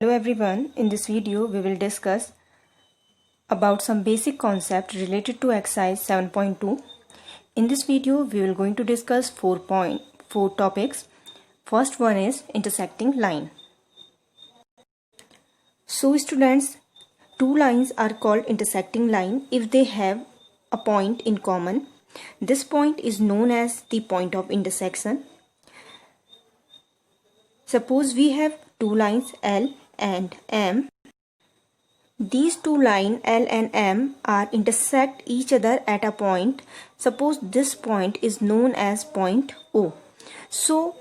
Hello everyone, in this video we will discuss about some basic concept related to exercise 7.2. In this video we will going to discuss four topics. First one is intersecting line. So students, two lines are called intersecting line if they have a point in common. This point is known as the point of intersection. Suppose we have two lines L and M. These two lines L and M are intersect each other at a point. Suppose this point is known as point O. So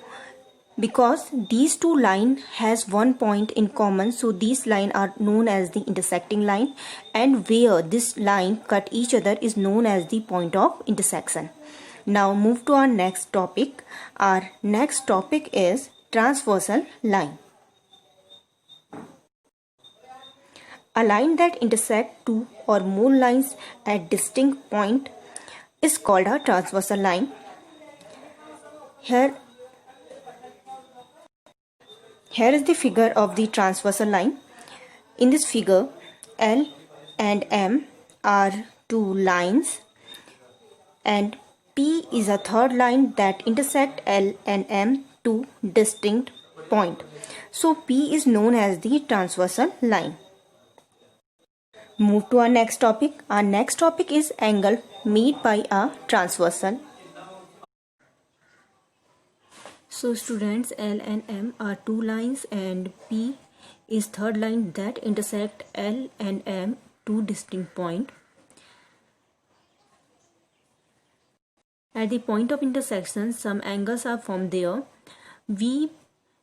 because these two lines has one point in common, so these lines are known as the intersecting line, and where this line cut each other is known as the point of intersection. Now move to our next topic. Our next topic is transversal line. A line that intersects two or more lines at distinct points is called a transversal line. Here is the figure of the transversal line. In this figure, L and M are two lines and P is a third line that intersect L and M to distinct points. So P is known as the transversal line. Move to our next topic. Our next topic is angle made by a transversal. So students, L and M are two lines and P is third line that intersect L and M two distinct points. At the point of intersection, some angles are formed there. We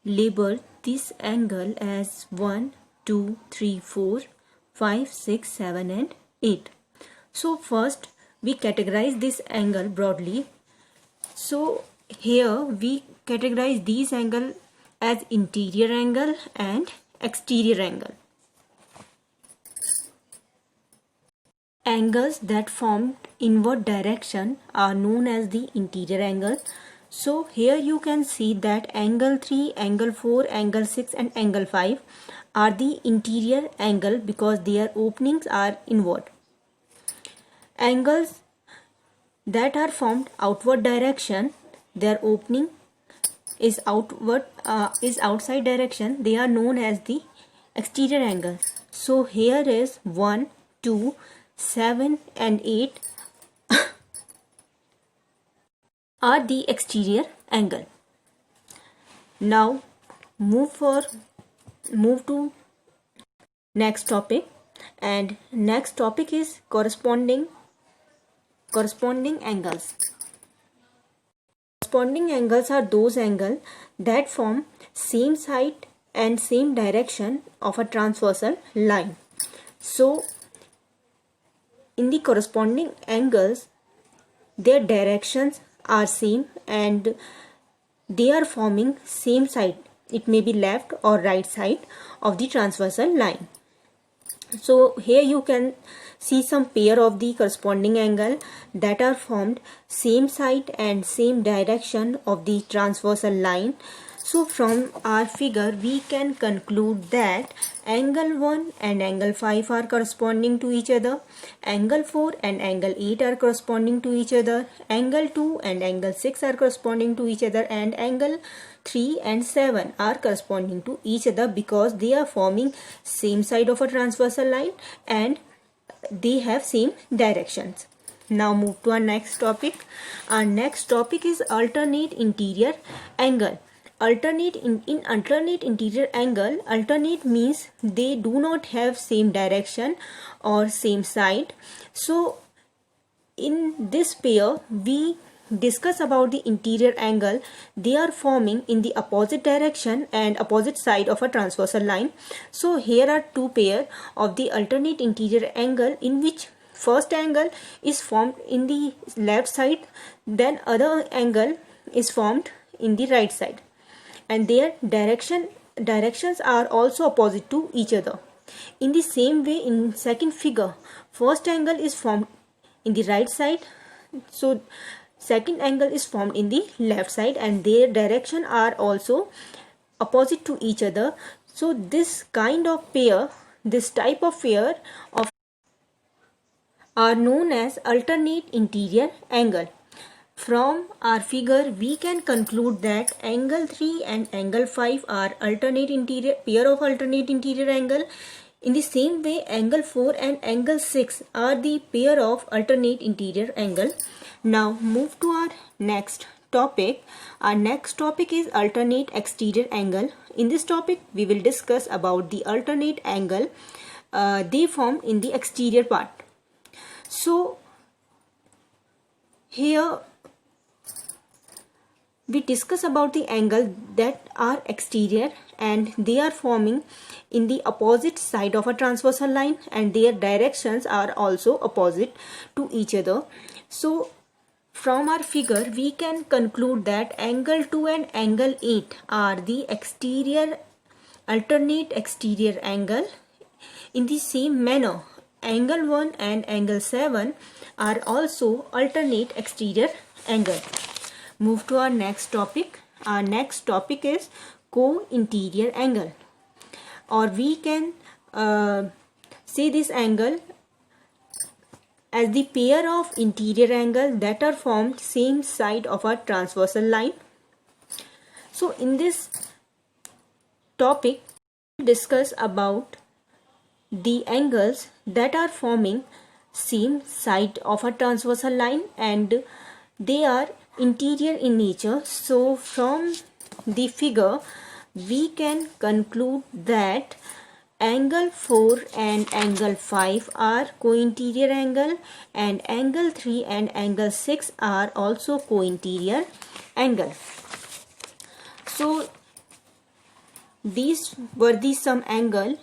label this angle as 1, 2, 3, 4, 5, 6, 7 and 8. So first we categorize this angle broadly. So here we categorize these angle as interior angle and exterior angle. Angles that form inward direction are known as the interior angle. So here you can see that angle 3, angle 4, angle 6 and angle 5 are the interior angle because their openings are inward. Angles that are formed outward direction, their opening is outside direction, they are known as the exterior angle. So here is 1, 2, 7 and 8 are the exterior angle. Now move to next topic, and next topic is corresponding angles. Corresponding angles are those angles that form same side and same direction of a transversal line. So in the corresponding angles, their directions are same and they are forming same side. It may be left or right side of the transversal line. So here you can see some pair of the corresponding angle that are formed same side and same direction of the transversal line. So from our figure we can conclude that angle 1 and angle 5 are corresponding to each other, angle 4 and angle 8 are corresponding to each other, angle 2 and angle 6 are corresponding to each other, and angle 3 and 7 are corresponding to each other because they are forming same side of a transversal line and they have same directions. Now move to our next topic. Our next topic is alternate interior angle. Alternate interior angle, alternate means they do not have same direction or same side. So in this pair we discuss about the interior angle. They are forming in the opposite direction and opposite side of a transversal line. So here are two pair of the alternate interior angle in which first angle is formed in the left side, then other angle is formed in the right side, and their directions are also opposite to each other. In the same way, in second figure, first angle is formed in the right side, so second angle is formed in the left side and their direction are also opposite to each other. So this kind of pair, this type of pair of are known as alternate interior angle. From our figure, we can conclude that angle 3 and angle 5 are alternate interior pair of alternate interior angle. In the same way, angle 4 and angle 6 are the pair of alternate interior angle. Now move to our next topic. Our next topic is alternate exterior angle. In this topic, we will discuss about the alternate angle they form in the exterior part. So here we discuss about the angle that are exterior and they are forming in the opposite side of a transversal line and their directions are also opposite to each other. So from our figure we can conclude that angle 2 and angle 8 are the exterior alternate exterior angle. In the same manner, angle 1 and angle 7 are also alternate exterior angle. Move to our next topic. Our next topic is co-interior angle, or we can say this angle as the pair of interior angle that are formed same side of a transversal line. So in this topic we discuss about the angles that are forming same side of a transversal line and they are interior in nature. So from the figure we can conclude that angle 4 and angle 5 are co-interior angle and angle 3 and angle 6 are also co-interior angle. So these were the some angle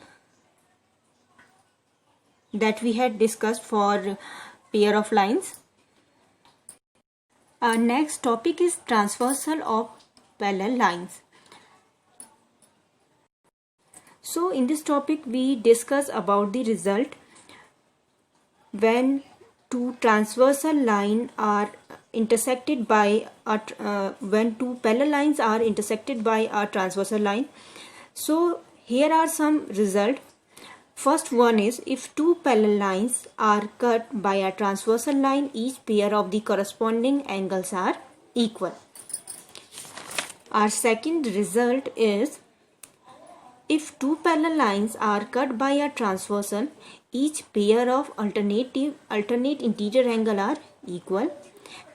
that we had discussed for pair of lines. Our next topic is transversal of parallel lines. So in this topic we discuss about the result when two transversal lines are intersected by when two parallel lines are intersected by a transversal line. So here are some results. First one is if two parallel lines are cut by a transversal line, each pair of the corresponding angles are equal. Our second result is if two parallel lines are cut by a transversal, each pair of alternate interior angle are equal.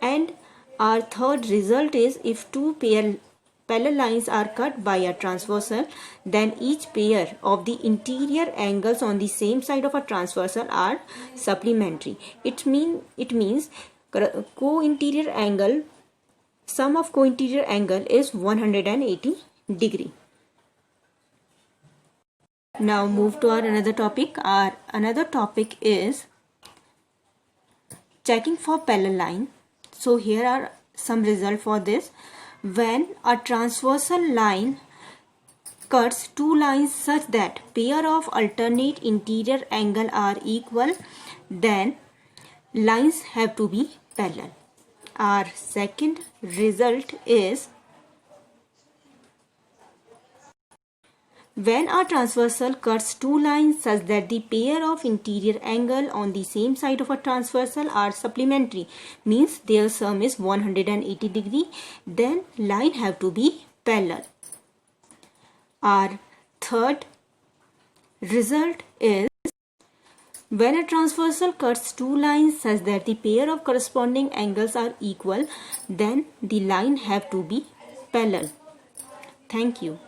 And our third result is if two parallel lines are cut by a transversal, then each pair of the interior angles on the same side of a transversal are supplementary. It means co-interior angle, sum of co-interior angle is 180 degree. Now move to our another topic. Our another topic is checking for parallel line. So here are some results for this. When a transversal line cuts two lines such that pair of alternate interior angle are equal, then lines have to be parallel. Our second result is when a transversal cuts two lines such that the pair of interior angle on the same side of a transversal are supplementary, means their sum is 180 degree, then line have to be parallel. Our third result is when a transversal cuts two lines such that the pair of corresponding angles are equal, then the line have to be parallel. Thank you.